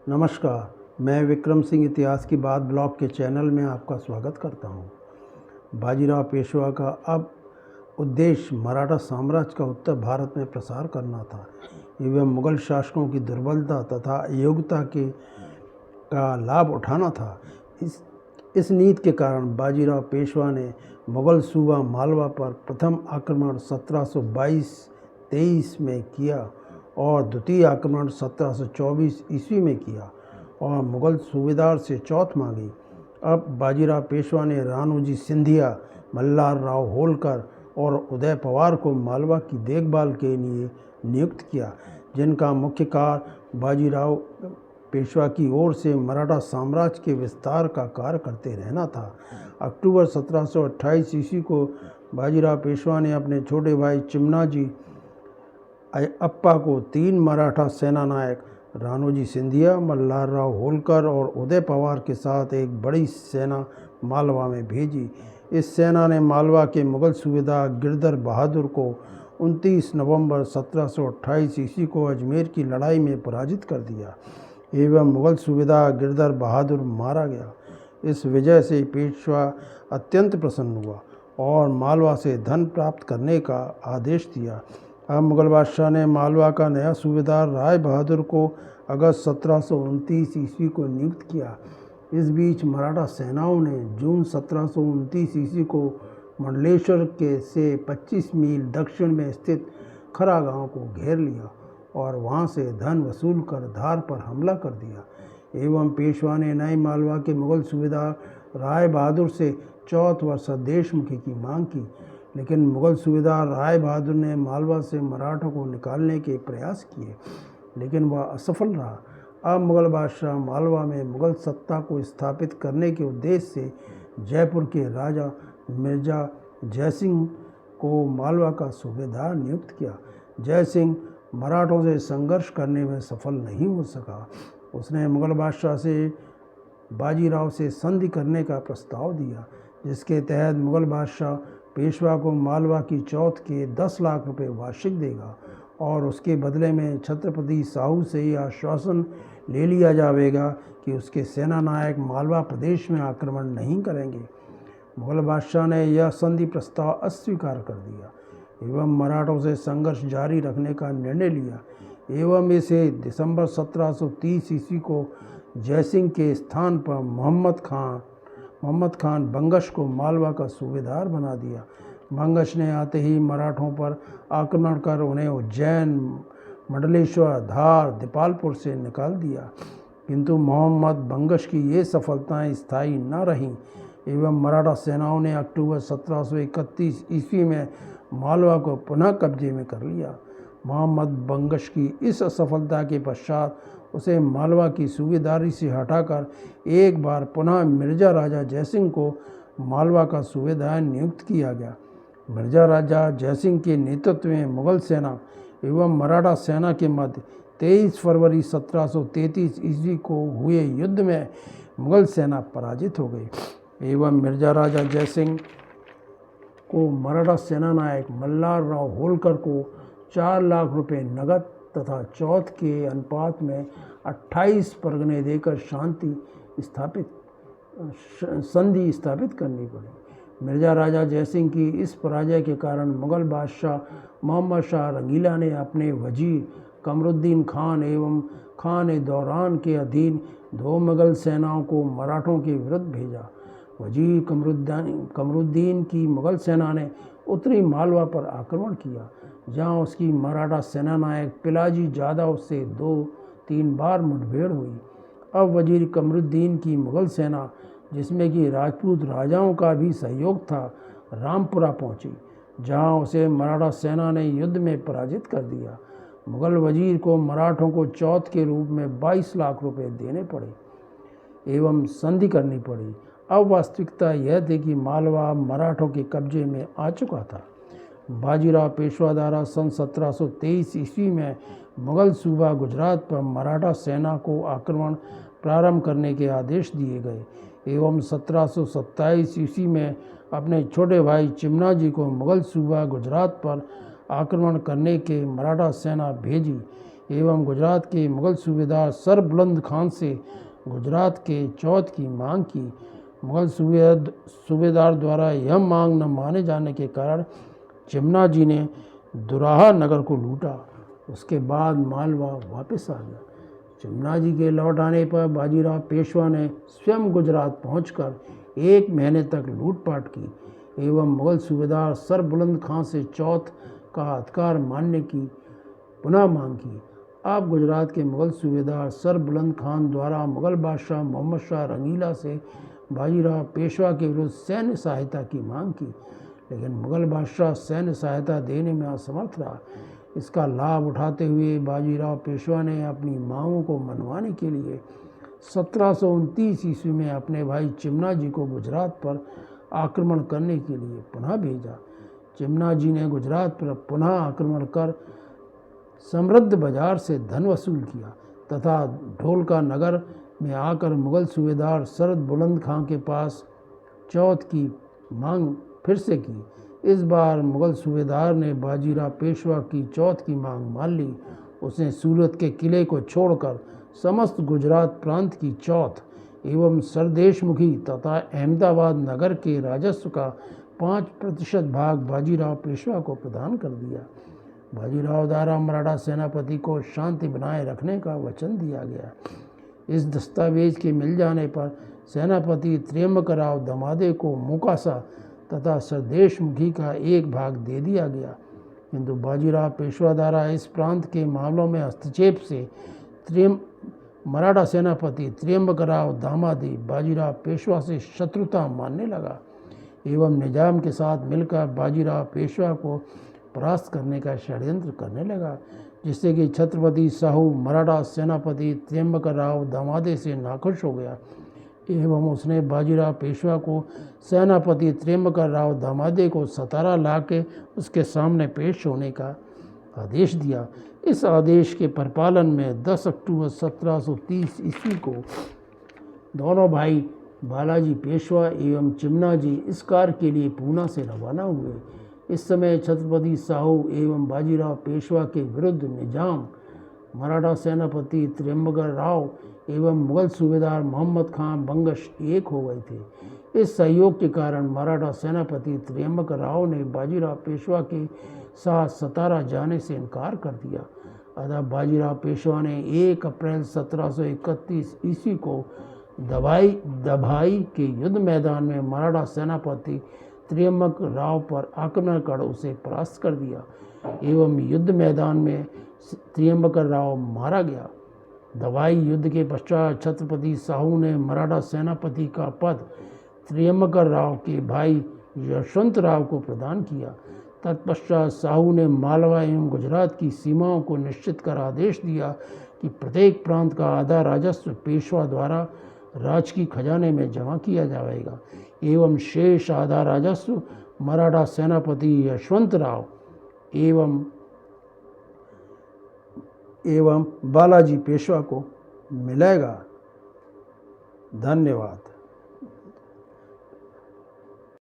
नमस्कार, मैं विक्रम सिंह इतिहास की बात ब्लॉग के चैनल में आपका स्वागत करता हूं। बाजीराव पेशवा का अब उद्देश्य मराठा साम्राज्य का उत्तर भारत में प्रसार करना था एवं मुगल शासकों की दुर्बलता तथा अयोग्यता का लाभ उठाना था। इस नीति के कारण बाजीराव पेशवा ने मुगल सूबा मालवा पर प्रथम आक्रमण 1722-23 में किया और द्वितीय आक्रमण 1724 ईस्वी में किया और मुगल सूबेदार से चौथ मांगी। अब बाजीराव पेशवा ने राणोजी सिंधिया, मल्हार राव होलकर और उदय पवार को मालवा की देखभाल के लिए नियुक्त किया, जिनका मुख्य कार्य बाजीराव पेशवा की ओर से मराठा साम्राज्य के विस्तार का कार्य करते रहना था। अक्टूबर 1728 ईस्वी को बाजीराव पेशवा ने अपने छोटे भाई चिमनाजी अप्पा को 3 मराठा सेना नायक राणोजी सिंधिया, मल्हार राव होलकर और उदय पवार के साथ एक बड़ी सेना मालवा में भेजी। इस सेना ने मालवा के मुगल सूबेदार गिरधर बहादुर को 29 नवंबर 1728 ईस्वी को अजमेर की लड़ाई में पराजित कर दिया एवं मुगल सूबेदार गिरधर बहादुर मारा गया। इस विजय से पेशवा अत्यंत प्रसन्न हुआ और मालवा से धन प्राप्त करने का आदेश दिया। अब मुगल बादशाह ने मालवा का नया सूबेदार राय बहादुर को अगस्त 1729 ईस्वी को नियुक्त किया। इस बीच मराठा सेनाओं ने जून 1729 ईस्वी को मंडलेश्वर से 25 मील दक्षिण में स्थित खरा गांव को घेर लिया और वहां से धन वसूल कर धार पर हमला कर दिया एवं पेशवा ने नए मालवा के मुगल सूबेदार राय बहादुर से चौथ व स्वदेशमुखी की मांग की, लेकिन मुगल सूबेदार राय बहादुर ने मालवा से मराठों को निकालने के प्रयास किए, लेकिन वह असफल रहा। अब मुगल बादशाह मालवा में मुगल सत्ता को स्थापित करने के उद्देश्य से जयपुर के राजा मिर्जा जयसिंह को मालवा का सूबेदार नियुक्त किया। जयसिंह मराठों से संघर्ष करने में सफल नहीं हो सका। उसने मुगल बादशाह से बाजीराव से संधि करने का प्रस्ताव दिया, जिसके तहत मुगल बादशाह पेशवा को मालवा की चौथ के 10 लाख रुपए वार्षिक देगा और उसके बदले में छत्रपति साहू से यह आश्वासन ले लिया जाएगा कि उसके सेना नायक मालवा प्रदेश में आक्रमण नहीं करेंगे। मुगल बादशाह ने यह संधि प्रस्ताव अस्वीकार कर दिया एवं मराठों से संघर्ष जारी रखने का निर्णय लिया एवं इसे दिसंबर 1730 ईस्वी को जयसिंह के स्थान पर मोहम्मद खान बंगश को मालवा का सूबेदार बना दिया। बंगश ने आते ही मराठों पर आक्रमण कर उन्हें उज्जैन, मंडलेश्वर, धार, दीपालपुर से निकाल दिया, किंतु मोहम्मद बंगश की ये सफलताएं स्थायी न रहीं एवं मराठा सेनाओं ने अक्टूबर 1731 ईस्वी में मालवा को पुनः कब्जे में कर लिया। मोहम्मद बंगश की इस असफलता के पश्चात उसे मालवा की सूबेदारी से हटाकर एक बार पुनः मिर्जा राजा जयसिंह को मालवा का सूबेदार नियुक्त किया गया। मिर्जा राजा जयसिंह के नेतृत्व में मुगल सेना एवं मराठा सेना के मध्य 23 फरवरी 1733 ईस्वी को हुए युद्ध में मुगल सेना पराजित हो गई एवं मिर्जा राजा जयसिंह को मराठा सेना नायक मल्हार राव होलकर को 4 लाख रुपए नगद तथा चौथ के अनुपात में 28 परगने देकर संधि स्थापित करनी पड़ी। मिर्जा राजा जयसिंह की इस पराजय के कारण मुगल बादशाह मोहम्मद शाह रंगीला ने अपने वजीर कमरुद्दीन खान एवं खान दौरान के अधीन 2 मुगल सेनाओं को मराठों के विरुद्ध भेजा। वजीर कमरुद्दीन की मुगल सेना ने उत्तरी मालवा पर आक्रमण किया, जहां उसकी मराठा सेना नायक पिलाजी जादव से 2-3 बार मुठभेड़ हुई। अब वजीर कमरुद्दीन की मुगल सेना, जिसमें कि राजपूत राजाओं का भी सहयोग था, रामपुरा पहुंची, जहां उसे मराठा सेना ने युद्ध में पराजित कर दिया। मुगल वजीर को मराठों को चौथ के रूप में 22 लाख रुपए देने पड़े एवं संधि करनी पड़ी। अब वास्तविकता यह थी कि मालवा मराठों के कब्जे में आ चुका था। बाजीराव पेशवा द्वारा सन 1723 ईस्वी में मुगल सूबा गुजरात पर मराठा सेना को आक्रमण प्रारंभ करने के आदेश दिए गए एवं 1727 ईस्वी में अपने छोटे भाई चिमनाजी को मुगल सूबा गुजरात पर आक्रमण करने के मराठा सेना भेजी एवं गुजरात के मुगल सूबेदार सर बुलंद खान से गुजरात के चौथ की मांग की। मुगल सूबेदार द्वारा यह मांग न माने जाने के कारण चिमनाजी ने दुराहा नगर को लूटा। उसके बाद मालवा वापस आ गया। चिमनाजी के लौट आने पर बाजीराव पेशवा ने स्वयं गुजरात पहुंचकर 1 महीने तक लूटपाट की एवं मुगल सूबेदार सर बुलंद खां से चौथ का अधिकार मानने की पुनः मांग की। अब गुजरात के मुगल सूबेदार सर बुलंद खान द्वारा मुगल बादशाह मोहम्मद शाह रंगीला से बाजीराव पेशवा के विरुद्ध सैन्य सहायता की मांग की, लेकिन मुगल बादशाह सैन्य सहायता देने में असमर्थ रहा। इसका लाभ उठाते हुए बाजीराव पेशवा ने अपनी मांगों को मनवाने के लिए 1729 ईस्वी में अपने भाई चिमनाजी को गुजरात पर आक्रमण करने के लिए पुनः भेजा। चिमनाजी ने गुजरात पर पुनः आक्रमण कर समृद्ध बाजार से धन वसूल किया तथा ढोलका नगर में आकर मुगल सूबेदार सर बुलंद खां के पास चौथ की मांग फिर से की। इस बार मुगल सूबेदार ने बाजीराव पेशवा की चौथ की मांग मान ली। उसने सूरत के किले को छोड़कर समस्त गुजरात प्रांत की चौथ एवं सरदेशमुखी तथा अहमदाबाद नगर के राजस्व का 5% भाग बाजीराव पेशवा को प्रदान कर दिया। बाजीराव द्वारा मराठा सेनापति को शांति बनाए रखने का वचन दिया गया। इस दस्तावेज के मिल जाने पर सेनापति त्र्यंबकराव दमादे को मोकासा तथा सरदेशमुखी का एक भाग दे दिया गया, किंतु बाजीराव पेशवा द्वारा इस प्रांत के मामलों में हस्तक्षेप से मराठा सेनापति त्र्यंबकराव दामादी बाजीराव पेशवा से शत्रुता मानने लगा एवं निजाम के साथ मिलकर बाजीराव पेशवा को परास्त करने का षड्यंत्र करने लगा, जिससे कि छत्रपति साहू मराठा सेनापति त्र्यंबकराव दामादे से नाखुश हो गया एवं उसने बाजीराव पेशवा को सेनापति त्र्यंबकराव दामादे को सतारा लाके उसके सामने पेश होने का आदेश दिया। इस आदेश के परिपालन में 10 अक्टूबर 1730 ईस्वी को दोनों भाई बालाजी पेशवा एवं चिमनाजी इस कार्य के लिए पूना से रवाना हुए। इस समय छत्रपति साहू एवं बाजीराव पेशवा के विरुद्ध निजाम, मराठा सेनापति त्र्यंबकराव एवं मुगल सूबेदार मोहम्मद खां बंगश एक हो गए थे। इस सहयोग के कारण मराठा सेनापति त्र्यंबकराव ने बाजीराव पेशवा के साथ सतारा जाने से इनकार कर दिया। अतः बाजीराव पेशवा ने 1 अप्रैल 1731 ईस्वी को दभाई के युद्ध मैदान में मराठा सेनापति त्र्यंबकराव पर आक्रमण कर उसे परास्त कर दिया एवं युद्ध मैदान में त्र्यंबकराव मारा गया। दवाई युद्ध के पश्चात छत्रपति साहू ने मराठा सेनापति का पद त्र्यंबकराव के भाई यशवंतराव को प्रदान किया। तत्पश्चात साहू ने मालवा एवं गुजरात की सीमाओं को निश्चित कर आदेश दिया कि प्रत्येक प्रांत का आधा राजस्व पेशवा द्वारा राजकीय खजाने में जमा किया जाएगा एवं शेष आधा राजस्व मराठा सेनापति यशवंतराव एवं बालाजी पेशवा को मिलेगा। धन्यवाद।